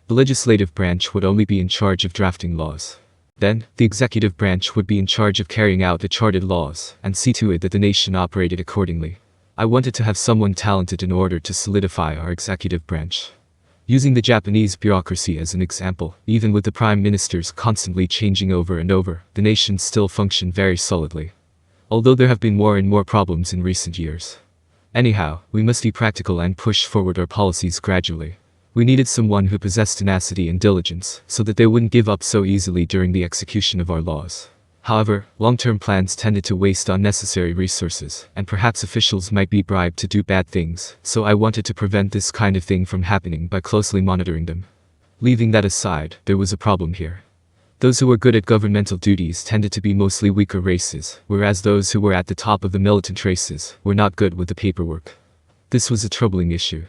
The legislative branch would only be in charge of drafting laws. Then, the executive branch would be in charge of carrying out the charted laws and see to it that the nation operated accordingly. I wanted to have someone talented in order to solidify our executive branch. Using the Japanese bureaucracy as an example, even with the prime ministers constantly changing over and over, the nation still functioned very solidly. Although there have been more and more problems in recent years. Anyhow, we must be practical and push forward our policies gradually. We needed someone who possessed tenacity and diligence, so that they wouldn't give up so easily during the execution of our laws. However, long-term plans tended to waste unnecessary resources, and perhaps officials might be bribed to do bad things, so I wanted to prevent this kind of thing from happening by closely monitoring them. Leaving that aside, there was a problem here. Those who were good at governmental duties tended to be mostly weaker races, whereas those who were at the top of the militant races were not good with the paperwork. This was a troubling issue.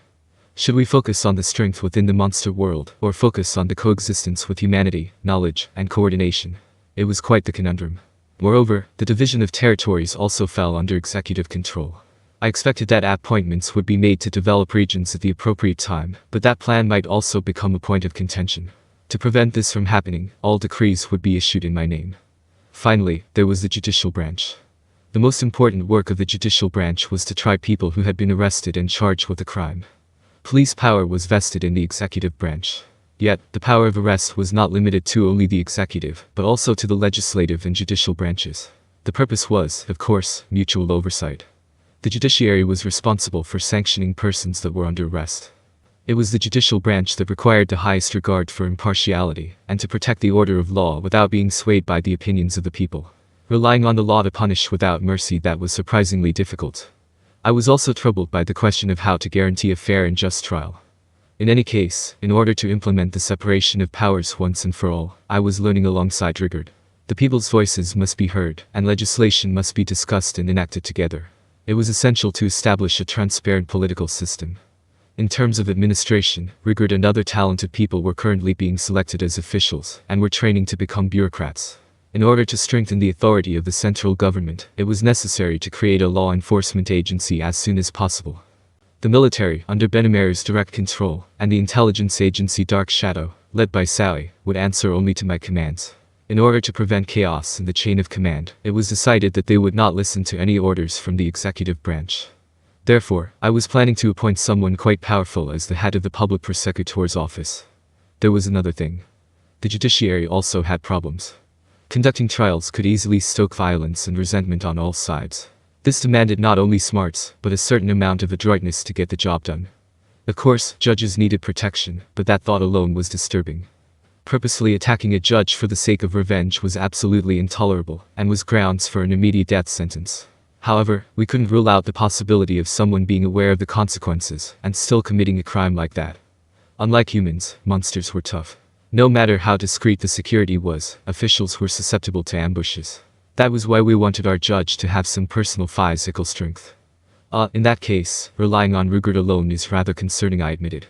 Should we focus on the strength within the monster world, or focus on the coexistence with humanity, knowledge, and coordination? It was quite the conundrum. Moreover, the division of territories also fell under executive control. I expected that appointments would be made to develop regions at the appropriate time, but that plan might also become a point of contention. To prevent this from happening, all decrees would be issued in my name. Finally, there was the judicial branch. The most important work of the judicial branch was to try people who had been arrested and charged with a crime. Police power was vested in the executive branch. Yet, the power of arrest was not limited to only the executive, but also to the legislative and judicial branches. The purpose was, of course, mutual oversight. The judiciary was responsible for sanctioning persons that were under arrest. It was the judicial branch that required the highest regard for impartiality, and to protect the order of law without being swayed by the opinions of the people. Relying on the law to punish without mercy, that was surprisingly difficult. I was also troubled by the question of how to guarantee a fair and just trial. In any case, in order to implement the separation of powers once and for all, I was learning alongside Rigard. The people's voices must be heard, and legislation must be discussed and enacted together. It was essential to establish a transparent political system. In terms of administration, Rigard and other talented people were currently being selected as officials, and were training to become bureaucrats. In order to strengthen the authority of the central government, it was necessary to create a law enforcement agency as soon as possible. The military, under Benimaru's direct control, and the intelligence agency Dark Shadow, led by Sally, would answer only to my commands. In order to prevent chaos in the chain of command, it was decided that they would not listen to any orders from the executive branch. Therefore, I was planning to appoint someone quite powerful as the head of the public prosecutor's office. There was another thing. The judiciary also had problems. Conducting trials could easily stoke violence and resentment on all sides. This demanded not only smarts, but a certain amount of adroitness to get the job done. Of course, judges needed protection, but that thought alone was disturbing. Purposely attacking a judge for the sake of revenge was absolutely intolerable, and was grounds for an immediate death sentence. However, we couldn't rule out the possibility of someone being aware of the consequences, and still committing a crime like that. Unlike humans, monsters were tough. No matter how discreet the security was, officials were susceptible to ambushes. That was why we wanted our judge to have some personal physical strength. In that case, relying on Rigard alone is rather concerning, I admitted.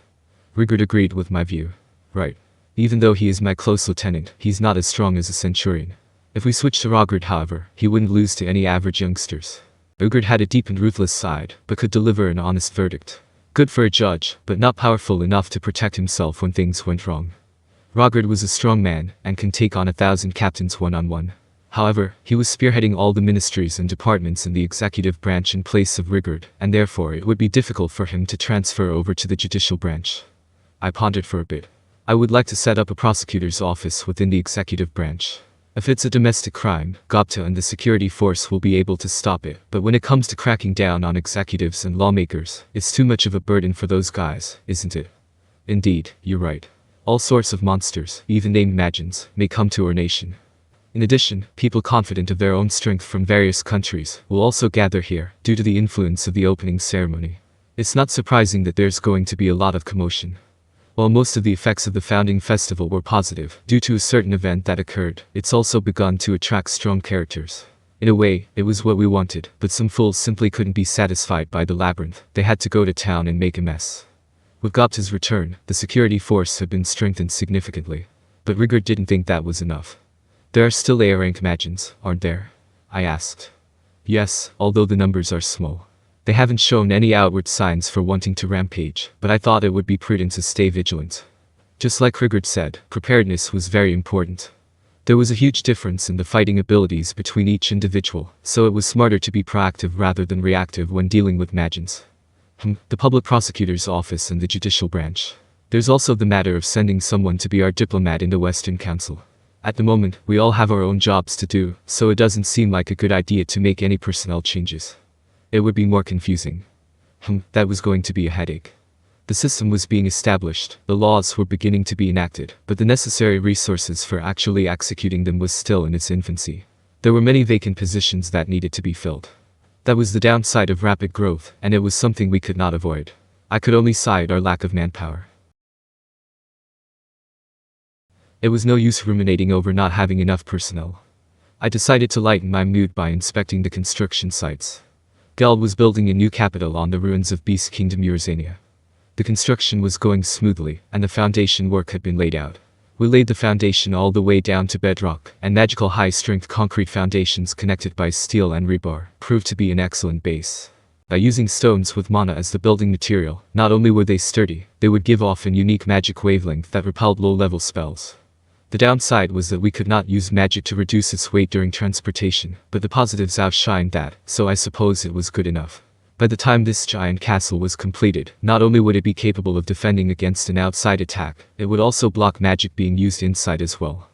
Rigard agreed with my view. Right. Even though he is my close lieutenant, he's not as strong as a centurion. If we switch to Rigard, however, he wouldn't lose to any average youngsters. Rigard had a deep and ruthless side, but could deliver an honest verdict. Good for a judge, but not powerful enough to protect himself when things went wrong. Rigard was a strong man, and can take on 1,000 captains one-on-one. However, he was spearheading all the ministries and departments in the executive branch in place of Rigard, and therefore it would be difficult for him to transfer over to the judicial branch. I pondered for a bit. I would like to set up a prosecutor's office within the executive branch. If it's a domestic crime, Gupta and the security force will be able to stop it, but when it comes to cracking down on executives and lawmakers, it's too much of a burden for those guys, isn't it? Indeed, you're right. All sorts of monsters, even named Magians, may come to our nation. In addition, people confident of their own strength from various countries will also gather here, due to the influence of the opening ceremony. It's not surprising that there's going to be a lot of commotion. While most of the effects of the founding festival were positive, due to a certain event that occurred, it's also begun to attract strong characters. In a way, it was what we wanted, but some fools simply couldn't be satisfied by the Labyrinth. They had to go to town and make a mess. With Gupta's return, the security force had been strengthened significantly. But Rigard didn't think that was enough. There are still A-rank Magians, aren't there? I asked. Yes, although the numbers are small. They haven't shown any outward signs for wanting to rampage, but I thought it would be prudent to stay vigilant. Just like Rigard said, preparedness was very important. There was a huge difference in the fighting abilities between each individual, so it was smarter to be proactive rather than reactive when dealing with magians. The public prosecutor's office and the judicial branch. There's also the matter of sending someone to be our diplomat in the Western Council. At the moment, we all have our own jobs to do, so it doesn't seem like a good idea to make any personnel changes. It would be more confusing. That was going to be a headache. The system was being established, the laws were beginning to be enacted, but the necessary resources for actually executing them was still in its infancy. There were many vacant positions that needed to be filled. That was the downside of rapid growth, and it was something we could not avoid. I could only sigh at our lack of manpower. It was no use ruminating over not having enough personnel. I decided to lighten my mood by inspecting the construction sites. Geld was building a new capital on the ruins of Beast Kingdom Urzania. The construction was going smoothly, and the foundation work had been laid out. We laid the foundation all the way down to bedrock, and magical high-strength concrete foundations connected by steel and rebar proved to be an excellent base. By using stones with mana as the building material, not only were they sturdy, they would give off an unique magic wavelength that repelled low-level spells. The downside was that we could not use magic to reduce its weight during transportation, but the positives outshined that, so I suppose it was good enough. By the time this giant castle was completed, not only would it be capable of defending against an outside attack, it would also block magic being used inside as well.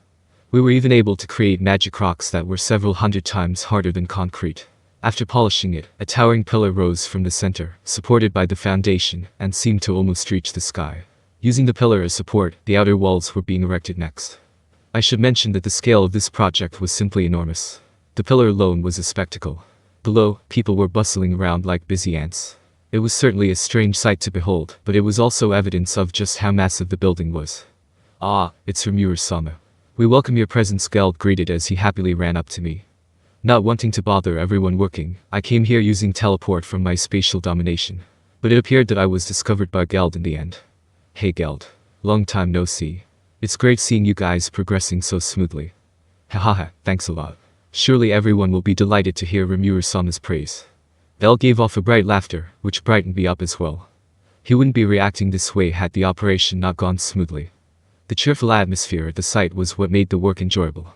We were even able to create magic rocks that were several hundred times harder than concrete. After polishing it, a towering pillar rose from the center, supported by the foundation, and seemed to almost reach the sky. Using the pillar as support, the outer walls were being erected next. I should mention that the scale of this project was simply enormous. The pillar alone was a spectacle. Below, people were bustling around like busy ants. It was certainly a strange sight to behold, but it was also evidence of just how massive the building was. "Ah, it's Rimuru-sama. We welcome your presence," Geld greeted as he happily ran up to me. Not wanting to bother everyone working, I came here using teleport from my spatial domination. But it appeared that I was discovered by Geld in the end. "Hey Geld. Long time no see. It's great seeing you guys progressing so smoothly." "Hahaha, thanks a lot. Surely everyone will be delighted to hear Rimuru-sama's praise." Geld gave off a bright laughter, which brightened me up as well. He wouldn't be reacting this way had the operation not gone smoothly. The cheerful atmosphere at the site was what made the work enjoyable.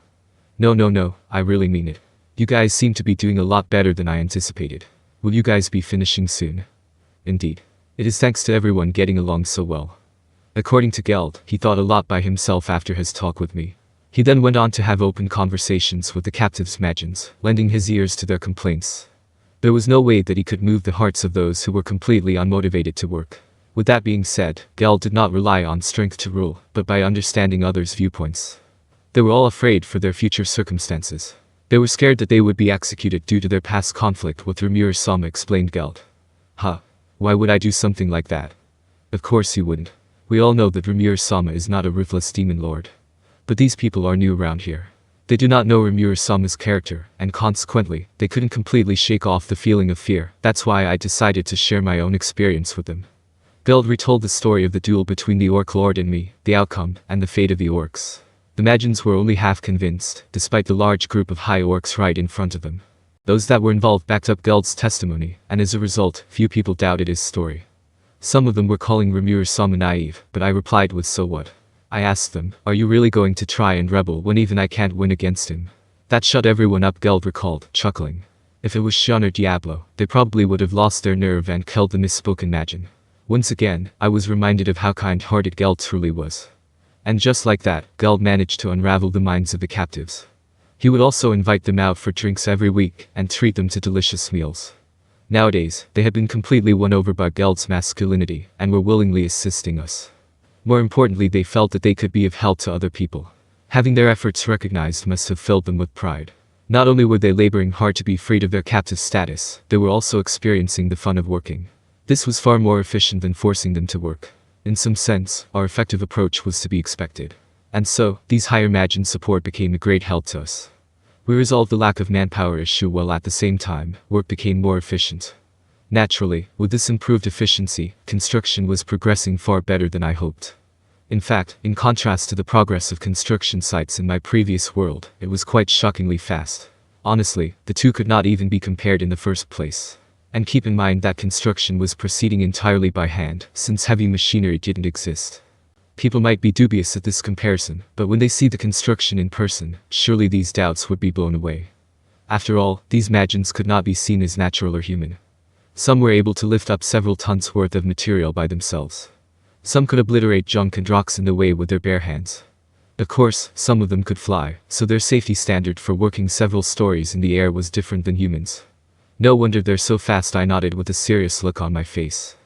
No, I really mean it. You guys seem to be doing a lot better than I anticipated. Will you guys be finishing soon? Indeed. It is thanks to everyone getting along so well. According to Geld, he thought a lot by himself after his talk with me. He then went on to have open conversations with the captives' magians, lending his ears to their complaints. There was no way that he could move the hearts of those who were completely unmotivated to work. With that being said, Geld did not rely on strength to rule, but by understanding others' viewpoints. They were all afraid for their future circumstances. They were scared that they would be executed due to their past conflict with Rimuru-sama, explained Geld. Why would I do something like that? Of course you wouldn't. We all know that Rimuru-sama is not a ruthless demon lord. But these people are new around here. They do not know Rimuru-sama's character, and consequently, they couldn't completely shake off the feeling of fear. That's why I decided to share my own experience with them. Geld retold the story of the duel between the Orc Lord and me, the outcome, and the fate of the orcs. The magians were only half convinced, despite the large group of high orcs right in front of them. Those that were involved backed up Geld's testimony, and as a result, few people doubted his story. Some of them were calling Rimuru-sama naive, but I replied with "so what?" I asked them, "Are you really going to try and rebel when even I can't win against him?" That shut everyone up, Geld recalled, chuckling. If it was Sean or Diablo, they probably would have lost their nerve and killed the misspoken Magin. Once again, I was reminded of how kind-hearted Geld truly was. And just like that, Geld managed to unravel the minds of the captives. He would also invite them out for drinks every week, and treat them to delicious meals. Nowadays, they had been completely won over by Geld's masculinity, and were willingly assisting us. More importantly, they felt that they could be of help to other people. Having their efforts recognized must have filled them with pride. Not only were they laboring hard to be freed of their captive status, they were also experiencing the fun of working. This was far more efficient than forcing them to work. In some sense, our effective approach was to be expected. And so, these higher Magin support became a great help to us. We resolved the lack of manpower issue while at the same time, work became more efficient. Naturally, with this improved efficiency, construction was progressing far better than I hoped. In fact, in contrast to the progress of construction sites in my previous world, it was quite shockingly fast. Honestly, the two could not even be compared in the first place. And keep in mind that construction was proceeding entirely by hand, since heavy machinery didn't exist. People might be dubious at this comparison, but when they see the construction in person, surely these doubts would be blown away. After all, these magians could not be seen as natural or human. Some were able to lift up several tons worth of material by themselves. Some could obliterate junk and rocks in the way with their bare hands. Of course, some of them could fly, so their safety standard for working several stories in the air was different than humans. No wonder they're so fast, I nodded with a serious look on my face.